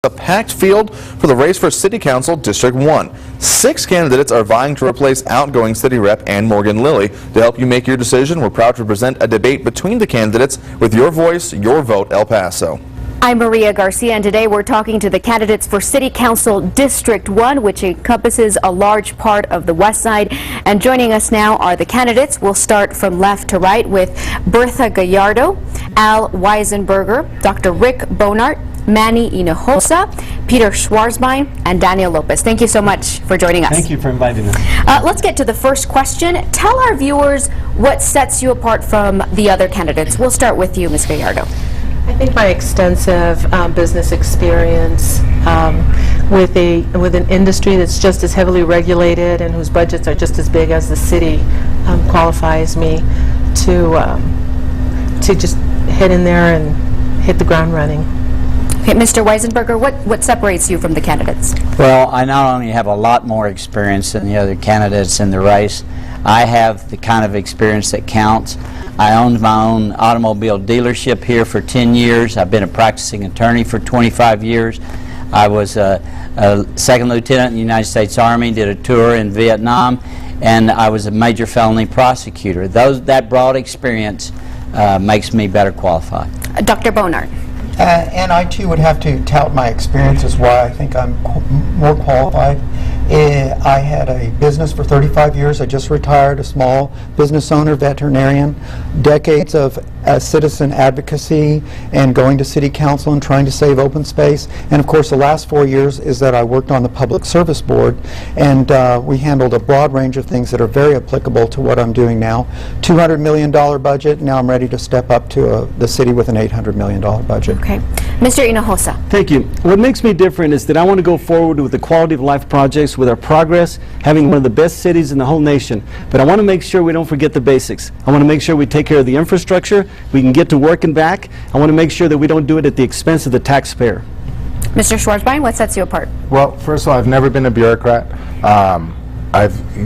A packed field for the race for City Council District 1. 6 candidates are vying to replace outgoing City Rep Ann Morgan Lilly. To help you make your decision, we're proud to present a debate between the candidates with your voice, your vote, El Paso. I'm Maria Garcia, and today we're talking to the candidates for City Council District 1, which encompasses a large part of the west side. And joining us now are the candidates. We'll start from left to right with Bertha Gallardo, Al Weisenberger, Dr. Rick Bonart, Manny Hinojosa, Peter Schwarzbein, and Daniel Lopez. Thank you so much for joining us. Thank you for inviting us. Let's get to the first question. Tell our viewers what sets you apart from the other candidates. We'll start with you, Ms. Gallardo. I think my extensive business experience with an industry that's just as heavily regulated and whose budgets are just as big as the city qualifies me to just head in there and hit the ground running. Okay, Mr. Weisenberger, what separates you from the candidates? Well, I not only have a lot more experience than the other candidates in the race, I have the kind of experience that counts. I owned my own automobile dealership here for 10 years. I've been a practicing attorney for 25 years. I was a second lieutenant in the United States Army, did a tour in Vietnam, and I was a major felony prosecutor. That broad experience makes me better qualified. Dr. Bonart. And I too would have to tout my experience as why I think I'm more qualified. I had a business for 35 years. I just retired, a small business owner, veterinarian, decades of citizen advocacy and going to city council and trying to save open space. And of course the last 4 years is that I worked on the public service board, and we handled a broad range of things that are very applicable to what I'm doing now. $200 million budget. Now I'm ready to step up to the city with an $800 million budget. Okay. Mr. Hinojosa. Thank you. What makes me different is that I want to go forward with the quality of life projects, with our progress, having one of the best cities in the whole nation. But I want to make sure we don't forget the basics. I want to make sure we take care of the infrastructure, we can get to work and back. I want to make sure that we don't do it at the expense of the taxpayer. Mr. Schwarzbein, what sets you apart? Well, first of all, I've never been a bureaucrat.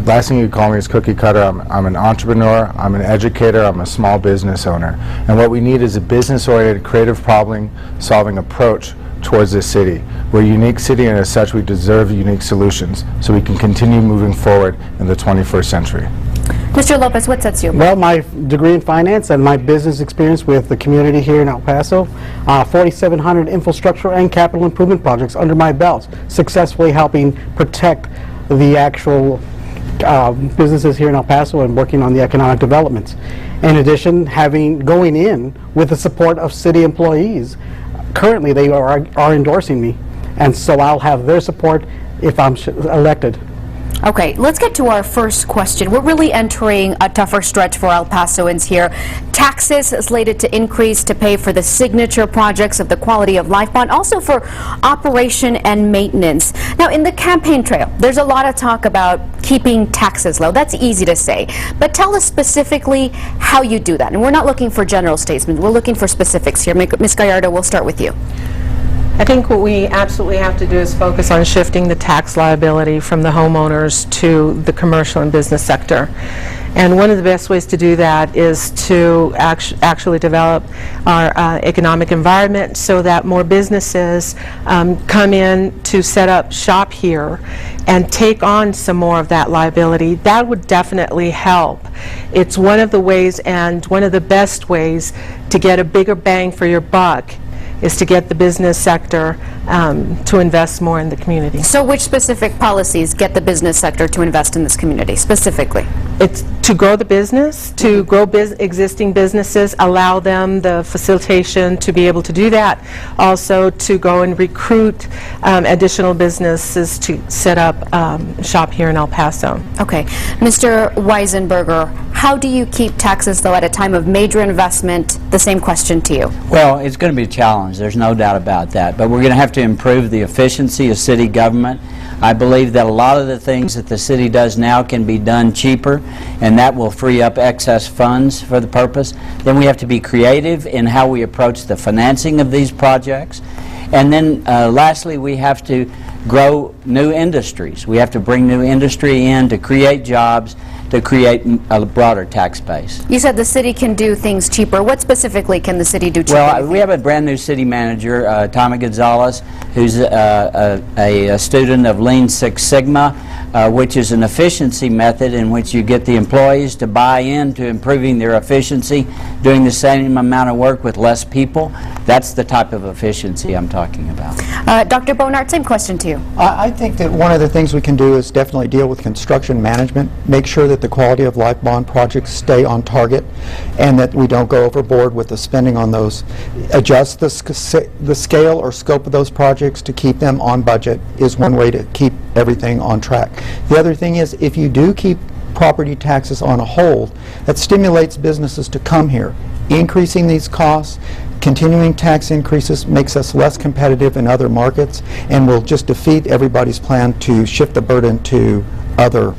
Last thing you call me is cookie cutter. I'm an entrepreneur, I'm an educator, I'm a small business owner. And what we need is a business-oriented, creative problem-solving approach towards this city. We're a unique city, and as such we deserve unique solutions so we can continue moving forward in the 21st century. Mr. Lopez, what sets you apart? Well, my degree in finance and my business experience with the community here in El Paso, 4,700 infrastructure and capital improvement projects under my belt, successfully helping protect the actual businesses here in El Paso and working on the economic developments. In addition, going in with the support of city employees. Currently, they are endorsing me, and so I'll have their support if I'm elected. Okay, let's get to our first question. We're really entering a tougher stretch for El Pasoans here. Taxes slated to increase to pay for the signature projects of the Quality of Life Bond, also for operation and maintenance. Now, in the campaign trail, there's a lot of talk about keeping taxes low. That's easy to say, but tell us specifically how you do that. And we're not looking for general statements. We're looking for specifics here. Ms. Gallardo, we'll start with you. I think what we absolutely have to do is focus on shifting the tax liability from the homeowners to the commercial and business sector. And one of the best ways to do that is to actually develop our economic environment so that more businesses come in to set up shop here and take on some more of that liability. That would definitely help. It's one of the ways, and one of the best ways, to get a bigger bang for your buck is to get the business sector to invest more in the community. So which specific policies get the business sector to invest in this community specifically? It's to grow the business, to grow existing businesses, allow them the facilitation to be able to do that. Also to go and recruit additional businesses to set up shop here in El Paso. Okay. Mr. Weisenberger, how do you keep taxes low at a time of major investment? The same question to you. Well, it's going to be a challenge. There's no doubt about that. But we're going to have to improve the efficiency of city government. I believe that a lot of the things that the city does now can be done cheaper, and that will free up excess funds for the purpose. Then we have to be creative in how we approach the financing of these projects. And then lastly, we have to grow new industries. We have to bring new industry in to create jobs, to create a broader tax base. You said the city can do things cheaper. What specifically can the city do cheaper? Well, we have a brand new city manager, Tommy Gonzalez, who's a student of Lean Six Sigma, which is an efficiency method in which you get the employees to buy into improving their efficiency, doing the same amount of work with less people. That's the type of efficiency I'm talking about. Dr. Bonart, same question to you. I think that one of the things we can do is definitely deal with construction management, make sure that the quality of life bond projects stay on target and that we don't go overboard with the spending on those. Adjust the scale or scope of those projects to keep them on budget is one way to keep everything on track. The other thing is, if you do keep property taxes on a hold, that stimulates businesses to come here. Increasing these costs, continuing tax increases makes us less competitive in other markets and will just defeat everybody's plan to shift the burden to other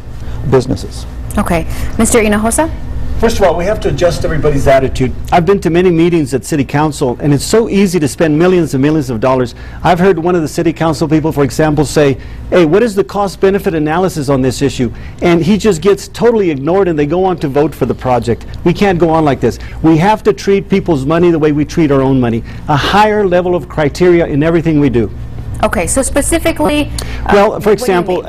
businesses. Okay. Mr. Hinojosa? First of all, we have to adjust everybody's attitude. I've been to many meetings at City Council, and it's so easy to spend millions and millions of dollars. I've heard one of the City Council people, for example, say, hey, what is the cost-benefit analysis on this issue? And he just gets totally ignored, and they go on to vote for the project. We can't go on like this. We have to treat people's money the way we treat our own money, a higher level of criteria in everything we do. Okay, so specifically... well, for example,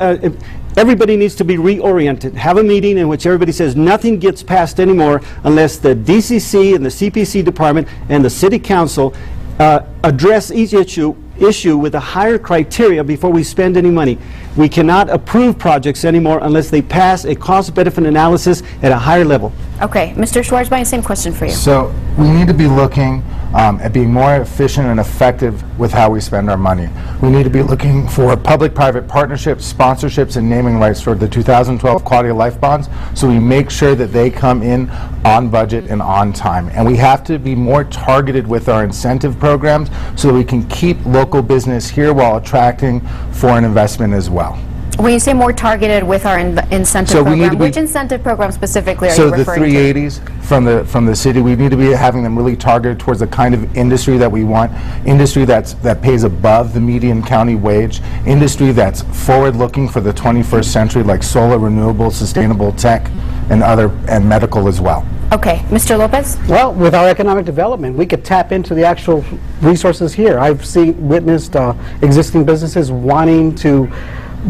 everybody needs to be reoriented. Have a meeting in which everybody says nothing gets passed anymore unless the DCC and the CPC department and the City Council address each issue with a higher criteria before we spend any money. We cannot approve projects anymore unless they pass a cost-benefit analysis at a higher level. Okay, Mr. Schwarzbein, same question for you. So we need to be looking at being more efficient and effective with how we spend our money. We need to be looking for public-private partnerships, sponsorships, and naming rights for the 2012 Quality of Life bonds, so we make sure that they come in on budget and on time. And we have to be more targeted with our incentive programs so that we can keep local business here while attracting foreign investment as well. When you say more targeted with our incentive So we need program, to be- which incentive program specifically are So you the referring to? 380s from the city, we need to be having them really targeted towards the kind of industry that we want, industry that pays above the median county wage, industry that's forward-looking for the 21st century, like solar, renewable, sustainable tech, and medical as well. Okay, Mr. Lopez? Well, with our economic development, we could tap into the actual resources here. I've witnessed existing businesses wanting to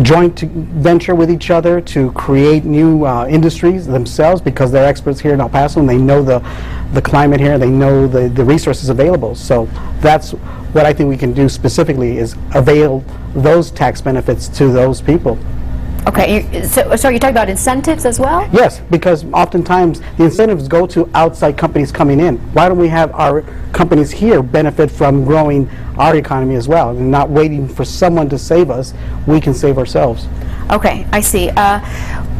joint venture with each other to create new industries themselves because they're experts here in El Paso and they know the climate here, they know the resources available. So that's what I think we can do specifically, is avail those tax benefits to those people. Okay, so you're talking about incentives as well? Yes, because oftentimes the incentives go to outside companies coming in. Why don't we have our companies here benefit from growing our economy as well, and not waiting for someone to save us? We can save ourselves. Okay, I see.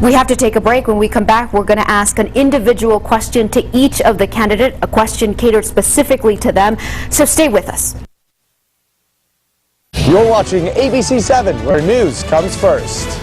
We have to take a break. When we come back, we're going to ask an individual question to each of the candidate, a question catered specifically to them. So stay with us. You're watching ABC-7, where news comes first.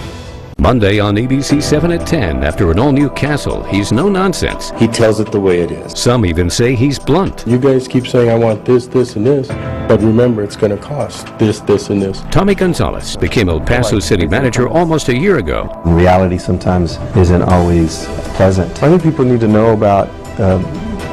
Monday on ABC-7 at 10, after an all-new Castle, he's no nonsense. He tells it the way it is. Some even say he's blunt. You guys keep saying, I want this, this, and this, but remember, it's going to cost this, this, and this. Tommy Gonzalez became El Paso city manager almost a year ago. Reality sometimes isn't always pleasant. I think people need to know about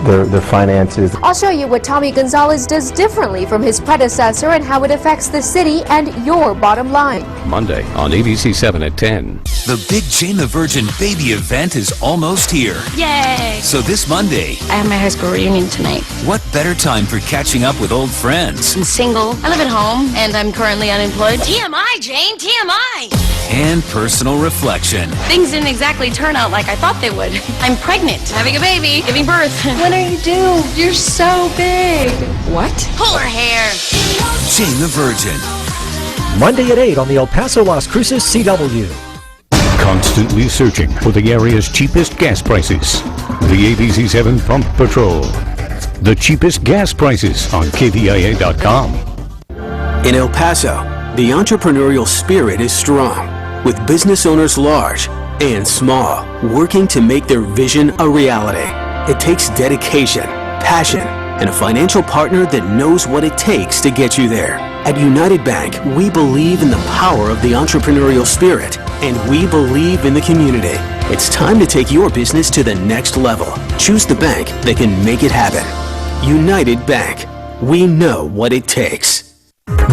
their finances. I'll show you what Tommy Gonzalez does differently from his predecessor and how it affects the city and your bottom line. Monday on ABC-7 at 10. The big Jane the Virgin baby event is almost here. Yay! So this Monday, I have my high school reunion tonight. what better time for catching up with old friends I'm single, I live at home, and I'm currently unemployed. TMI, Jane, TMI! and personal reflection. Things didn't exactly turn out like I thought they would. I'm pregnant, having a baby, giving birth. When are you due? You're so big. What? Pull her hair. Jane the Virgin. Monday at 8 on the El Paso Las Cruces CW. Constantly searching for the area's cheapest gas prices. The ABC-7 Pump Patrol. The cheapest gas prices on KVIA.com. In El Paso, the entrepreneurial spirit is strong, with business owners large and small working to make their vision a reality. It takes dedication, passion, and a financial partner that knows what it takes to get you there. At United Bank, we believe in the power of the entrepreneurial spirit, and we believe in the community. It's time to take your business to the next level. Choose the bank that can make it happen. United Bank. We know what it takes.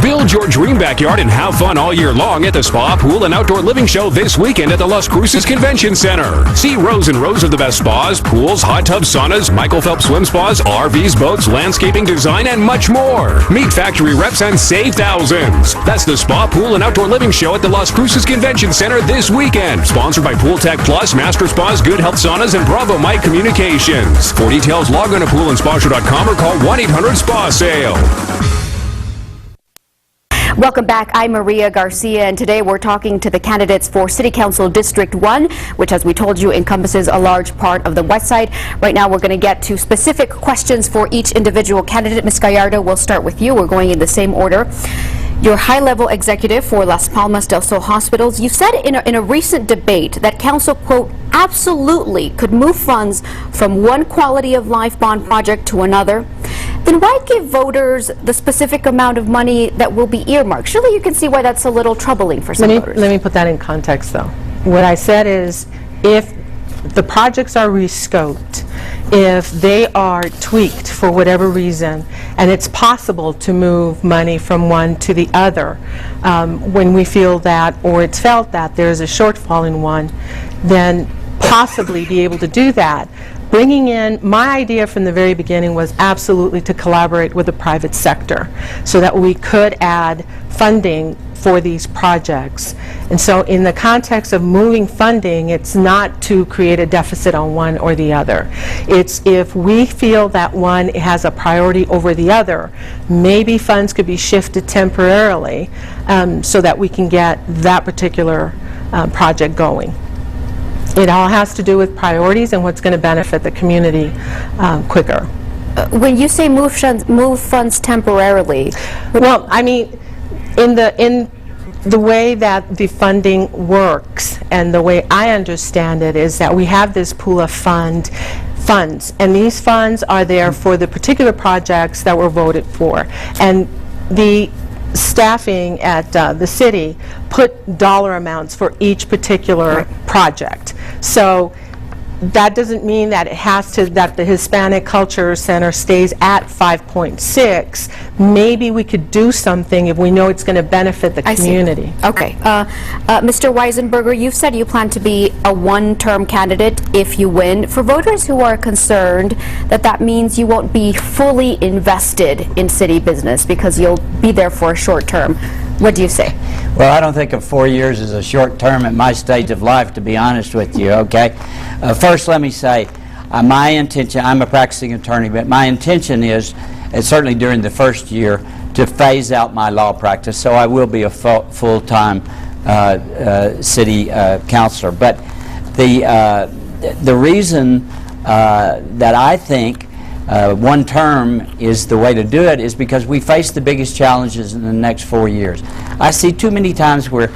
Build your dream backyard and have fun all year long at the Spa, Pool, and Outdoor Living Show this weekend at the Las Cruces Convention Center. See rows and rows of the best spas, pools, hot tubs, saunas, Michael Phelps swim spas, RVs, boats, landscaping, design, and much more. Meet factory reps and save thousands. That's the Spa, Pool, and Outdoor Living Show at the Las Cruces Convention Center this weekend. Sponsored by Pool Tech Plus, Master Spas, Good Health Saunas, and Bravo Mike Communications. For details, log on to poolandspa.com or call 1-800-SPA-SALE. Welcome back. I'm Maria Garcia, and today we're talking to the candidates for City Council District 1, which, as we told you, encompasses a large part of the west side. Right now, we're going to get to specific questions for each individual candidate. Ms. Gallardo, we'll start with you. We're going in the same order. You're high-level executive for Las Palmas del Sol Hospitals. You said in a recent debate that council, quote, absolutely could move funds from one quality of life bond project to another. Then why give voters the specific amount of money that will be earmarked? Surely you can see why that's a little troubling for some voters. Let me put that in context, though. What I said is, if the projects are rescoped, if they are tweaked for whatever reason, and it's possible to move money from one to the other when we feel that, or it's felt that there's a shortfall in one, then possibly be able to do that. Bringing in, my idea from the very beginning was absolutely to collaborate with the private sector so that we could add funding for these projects. And so in the context of moving funding, it's not to create a deficit on one or the other. It's if we feel that one has a priority over the other, maybe funds could be shifted temporarily so that we can get that particular project going. It all has to do with priorities and what's going to benefit the community quicker. When you say move funds temporarily, well, I mean, in the way that the funding works and the way I understand it is that we have this pool of funds, and these funds are there for the particular projects that were voted for, and the staffing at the city put dollar amounts for each particular project. So that doesn't mean that it has to, that the Hispanic Culture Center stays at 5.6. Maybe we could do something if we know it's going to benefit the community. Okay. Mr. Weisenberger, you've said you plan to be a one-term candidate if you win. For voters who are concerned that that means you won't be fully invested in city business because you'll be there for a short term, what do you say? Well, I don't think of 4 years as a short term at my stage of life, to be honest with you, okay? First, let me say, my intention, I'm a practicing attorney, but my intention is, certainly during the first year, to phase out my law practice, so I will be a full-time city councilor. But the reason that I think one term is the way to do it is because we face the biggest challenges in the next 4 years. I see too many times where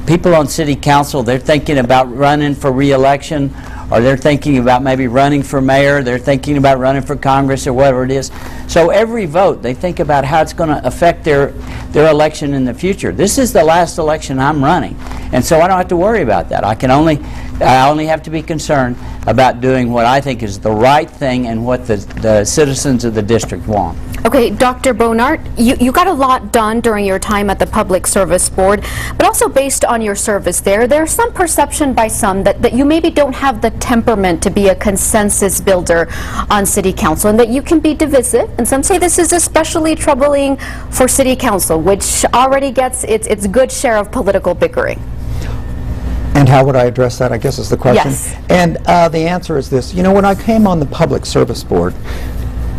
people on city council, they're thinking about running for re-election, or they're thinking about maybe running for mayor, they're thinking about running for Congress or whatever it is. So every vote, they think about how it's going to affect their election in the future. This is the last election I'm running, and so I don't have to worry about that. I only have to be concerned about doing what I think is the right thing and what the citizens of the district want. Okay, Dr. Bonart, you got a lot done during your time at the Public Service Board, but also based on your service there's some perception by some that you maybe don't have the temperament to be a consensus builder on City Council, and that you can be divisive, and some say this is especially troubling for City Council, which already gets its good share of political bickering. And how would I address that, I guess, is the question. Yes. And the answer is this. You know, when I came on the Public Service Board,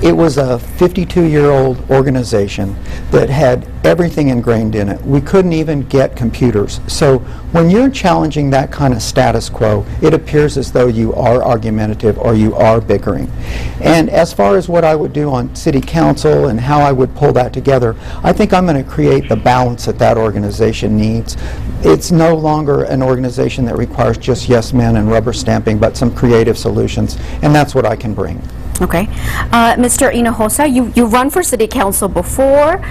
it was a 52-year-old organization that had everything ingrained in it. We couldn't even get computers. So when you're challenging that kind of status quo, it appears as though you are argumentative or you are bickering. And as far as what I would do on City Council and how I would pull that together, I think I'm going to create the balance that organization needs. It's no longer an organization that requires just yes men and rubber stamping, but some creative solutions, and that's what I can bring. Okay. Mr. Hinojosa, you run for City Council before.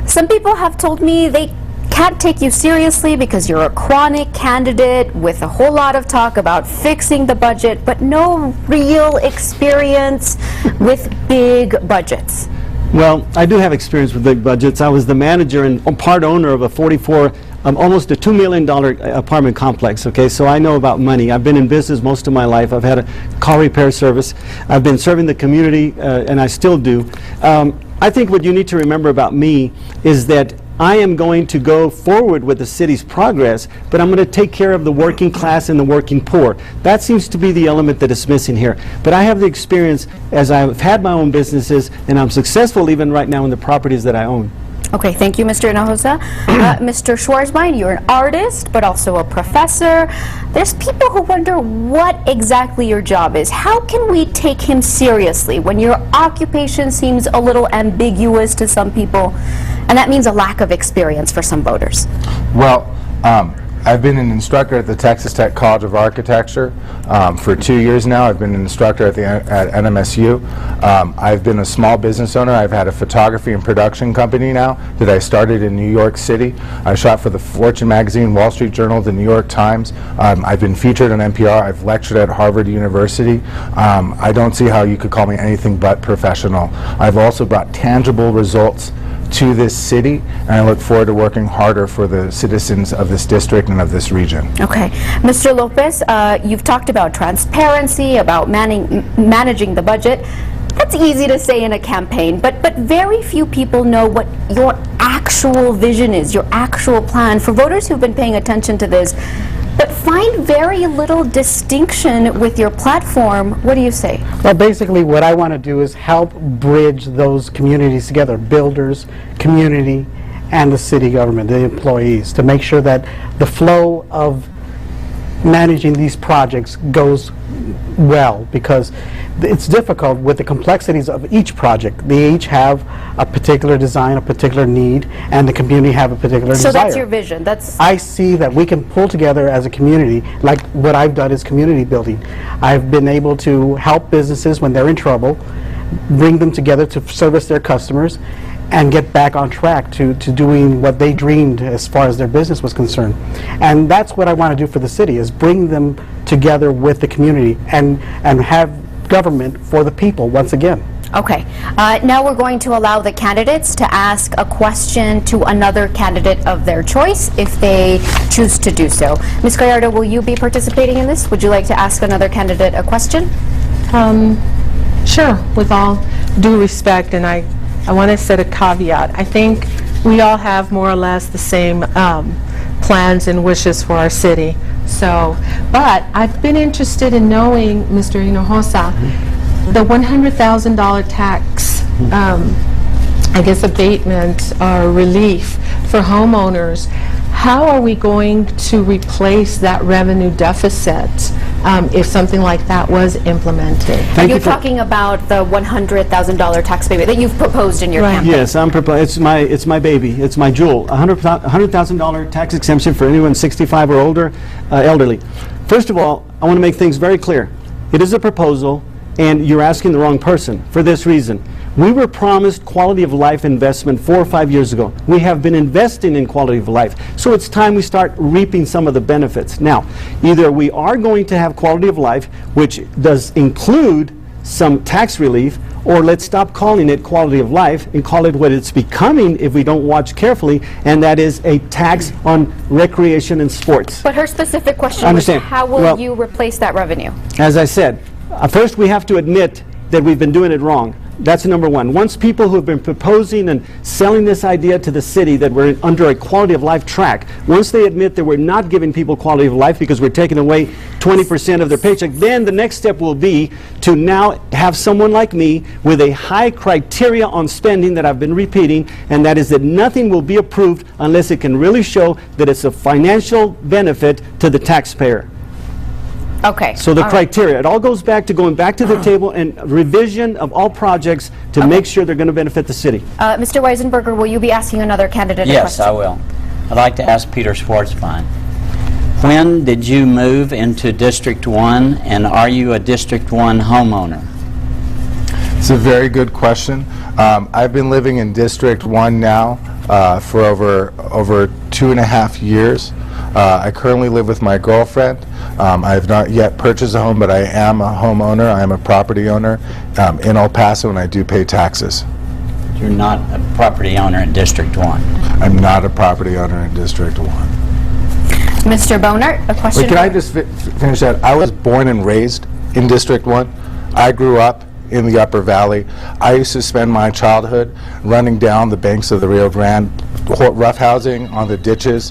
Some people have told me they can't take you seriously because you're a chronic candidate with a whole lot of talk about fixing the budget, but no real experience with big budgets. Well, I do have experience with big budgets. I was the manager and part owner of a almost a $2 million apartment complex, okay? So I know about money. I've been in business most of my life. I've had a car repair service. I've been serving the community, and I still do. I think what you need to remember about me is that I am going to go forward with the city's progress, but I'm going to take care of the working class and the working poor. That seems to be the element that is missing here. But I have the experience as I've had my own businesses, and I'm successful even right now in the properties that I own. Okay, thank you, Mr. Hinojosa. Mr. Schwarzbein, you're an artist, but also a professor. There's people who wonder what exactly your job is. How can we take him seriously when your occupation seems a little ambiguous to some people, and that means a lack of experience for some voters? Well, I've been an instructor at the Texas Tech College of Architecture for 2 years now. I've been an instructor at NMSU. I've been a small business owner. I've had a photography and production company now that I started in New York City. I shot for the Fortune magazine, Wall Street Journal, the New York Times. I've been featured on NPR. I've lectured at Harvard University. I don't see how you could call me anything but professional. I've also brought tangible results to this city, and I look forward to working harder for the citizens of this district and of this region. Okay. Mr. Lopez, you've talked about transparency, about managing the budget. That's easy to say in a campaign, but very few people know what your actual vision is, your actual plan. For voters who've been paying attention to this, but find very little distinction with your platform, what do you say? Well, basically what I want to do is help bridge those communities together, builders, community, and the city government, the employees, to make sure that the flow of managing these projects goes well, because it's difficult with the complexities of each project. They each have a particular design, a particular need, and the community have a particular desire. So that's your vision. I see that we can pull together as a community, like what I've done is community building. I've been able to help businesses when they're in trouble, bring them together to service their customers, and get back on track to doing what they dreamed as far as their business was concerned. And that's what I want to do for the city, is bring them together with the community and have government for the people once again. Okay. Now we're going to allow the candidates to ask a question to another candidate of their choice if they choose to do so. Ms. Gallardo, will you be participating in this? Would you like to ask another candidate a question? Sure, with all due respect, and I want to set a caveat. I think we all have more or less the same plans and wishes for our city. So, but I've been interested in knowing, Mr. Hinojosa, the $100,000 tax, I guess abatement or relief for homeowners. How are we going to replace that revenue deficit if something like that was implemented? You're talking about the $100,000 tax payment that you've proposed in your campaign. Yes, it's my baby. It's my jewel. $100,000 tax exemption for anyone 65 or older, elderly. First of all, I want to make things very clear. It is a proposal, and you're asking the wrong person for this reason. We were promised quality of life investment 4 or 5 years ago. We have been investing in quality of life, so it's time we start reaping some of the benefits. Now, either we are going to have quality of life, which does include some tax relief, or let's stop calling it quality of life and call it what it's becoming if we don't watch carefully, and that is a tax on recreation and sports. But her specific question was, how will you replace that revenue? As I said, first we have to admit that we've been doing it wrong. That's number one. Once people who have been proposing and selling this idea to the city that we're under a quality of life track, once they admit that we're not giving people quality of life because we're taking away 20% of their paycheck, then the next step will be to now have someone like me with a high criteria on spending that I've been repeating, and that is that nothing will be approved unless it can really show that it's a financial benefit to the taxpayer. Okay. So the criteria, it all goes back to going back to the table and revision of all projects to make sure they're going to benefit the city. Mr. Weisenberger, will you be asking another candidate a question? Yes, I will. I'd like to ask Peter Schwarzbein. When did you move into District 1, and are you a District 1 homeowner? It's a very good question. I've been living in District 1 now for over 2.5 years. I currently live with my girlfriend. I have not yet purchased a home, but I am a homeowner. I am a property owner in El Paso, and I do pay taxes. You're not a property owner in District 1. I'm not a property owner in District 1. Mr. Bonert, a question? Wait, can I just finish that? I was born and raised in District 1. I grew up in the Upper Valley. I used to spend my childhood running down the banks of the Rio Grande, roughhousing on the ditches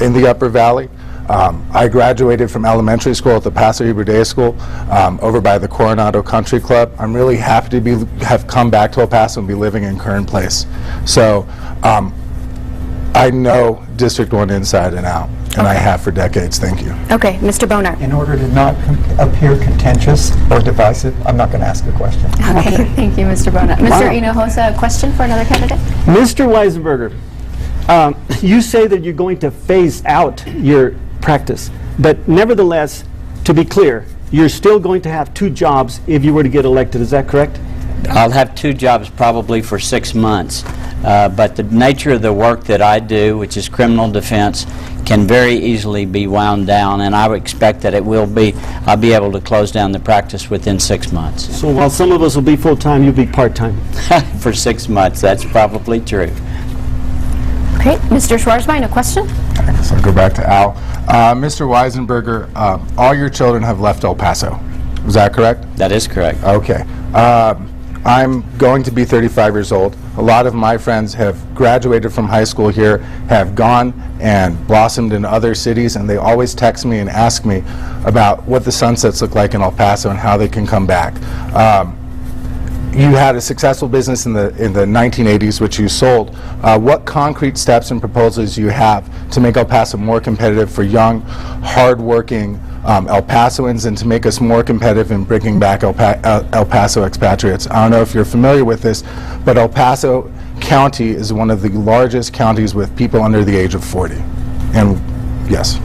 in the Upper Valley. I graduated from elementary school at the Paso Hebrew Day School over by the Coronado Country Club. I'm really happy to have come back to El Paso and be living in Kern Place. So I know District 1 inside and out, and I have for decades. Thank you. Okay, Mr. Bonert. In order to not appear contentious or divisive, I'm not going to ask a question. Okay, thank you, Mr. Bonert. Mr. Hinojosa, a question for another candidate? Mr. Weisenberger, you say that you're going to phase out your practice, but nevertheless, to be clear, you're still going to have 2 jobs if you were to get elected. Is that correct? I'll have 2 jobs probably for 6 months, but the nature of the work that I do, which is criminal defense, can very easily be wound down, and I would expect that I'll be able to close down the practice within 6 months. So while some of us will be full-time, you'll be part-time. For 6 months, that's probably true. Okay, Mr. Schwarzbein, a question? I guess I'll go back to Al. Mr. Weisenberger, all your children have left El Paso. Is that correct? That is correct. Okay. I'm going to be 35 years old. A lot of my friends have graduated from high school here, have gone and blossomed in other cities, and they always text me and ask me about what the sunsets look like in El Paso and how they can come back. You had a successful business in the 1980s, which you sold. What concrete steps and proposals do you have to make El Paso more competitive for young, hard-working El Pasoans, and to make us more competitive in bringing back El Paso expatriates? I don't know if you're familiar with this, but El Paso County is one of the largest counties with people under the age of 40. And yes.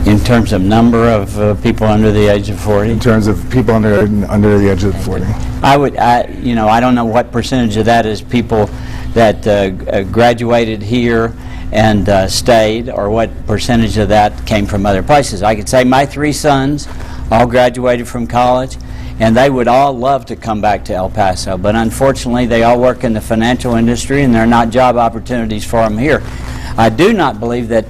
In terms of number of people under the age of 40? In terms of people under the age of 40. I don't know what percentage of that is people that graduated here and stayed, or what percentage of that came from other places. I could say my 3 sons all graduated from college, and they would all love to come back to El Paso, but unfortunately they all work in the financial industry and there are not job opportunities for them here. I do not believe that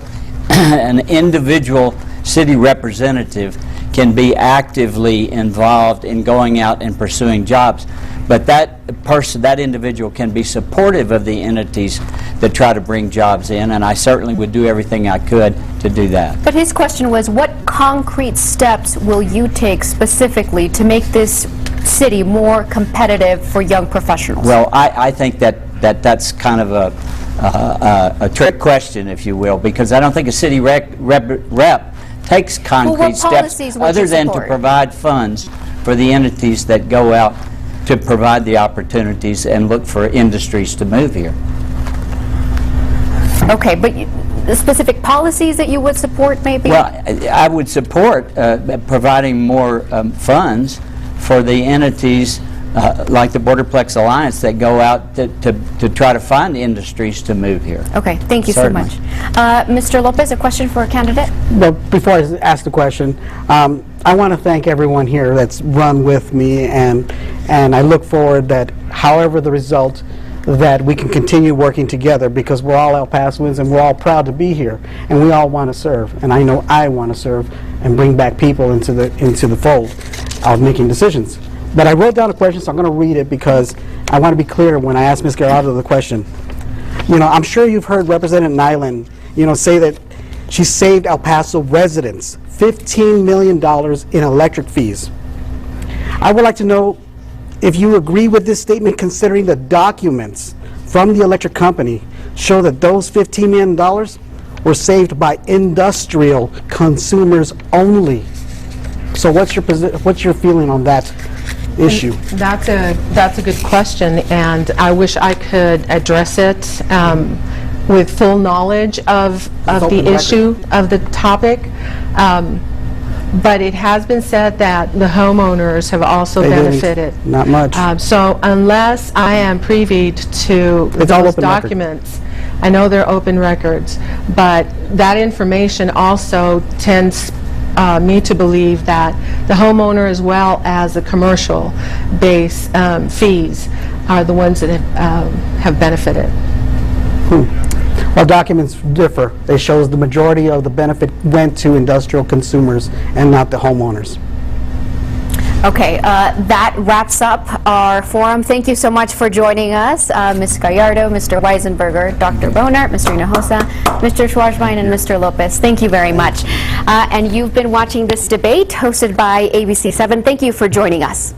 an individual city representative can be actively involved in going out and pursuing jobs, but that individual can be supportive of the entities that try to bring jobs in, and I certainly would do everything I could to do that. But his question was, what concrete steps will you take specifically to make this city more competitive for young professionals? Well, I think that's kind of a trick question, if you will, because I don't think a city rep takes concrete steps other than to provide funds for the entities that go out to provide the opportunities and look for industries to move here. Okay, but the specific policies that you would support, maybe? Well, I would support providing more funds for the entities like the Borderplex Alliance that go out to try to find industries to move here. Okay, thank you Certainly. so much. Mr. Lopez, a question for a candidate? Well, before I ask the question, I want to thank everyone here that's run with me, and I look forward that however the result, that we can continue working together, because we're all El Pasoans and we're all proud to be here, and we all want to serve, and I know I want to serve and bring back people into the fold of making decisions. But I wrote down a question, so I'm going to read it because I want to be clear when I ask Ms. Gallardo the question. You know, I'm sure you've heard Representative Nyland, say that she saved El Paso residents $15 million in electric fees. I would like to know if you agree with this statement, considering the documents from the electric company show that those $15 million were saved by industrial consumers only. So what's your feeling on that issue? That's a good question, and I wish I could address it with full knowledge of the issue, of the topic. But it has been said that the homeowners have also They didn't. benefited. Not much. So unless I am privy to It's all those open record. documents, I know they're open records, but that information also tends me to believe that the homeowner as well as the commercial base fees are the ones that have benefited. Well, documents differ. It shows the majority of the benefit went to industrial consumers and not the homeowners. Okay, that wraps up our forum. Thank you so much for joining us, Ms. Gallardo, Mr. Weisenberger, Dr. Boner, Mr. Hinojosa, Mr. Schwarzbein, and Mr. Lopez. Thank you very much. And you've been watching this debate hosted by ABC7. Thank you for joining us.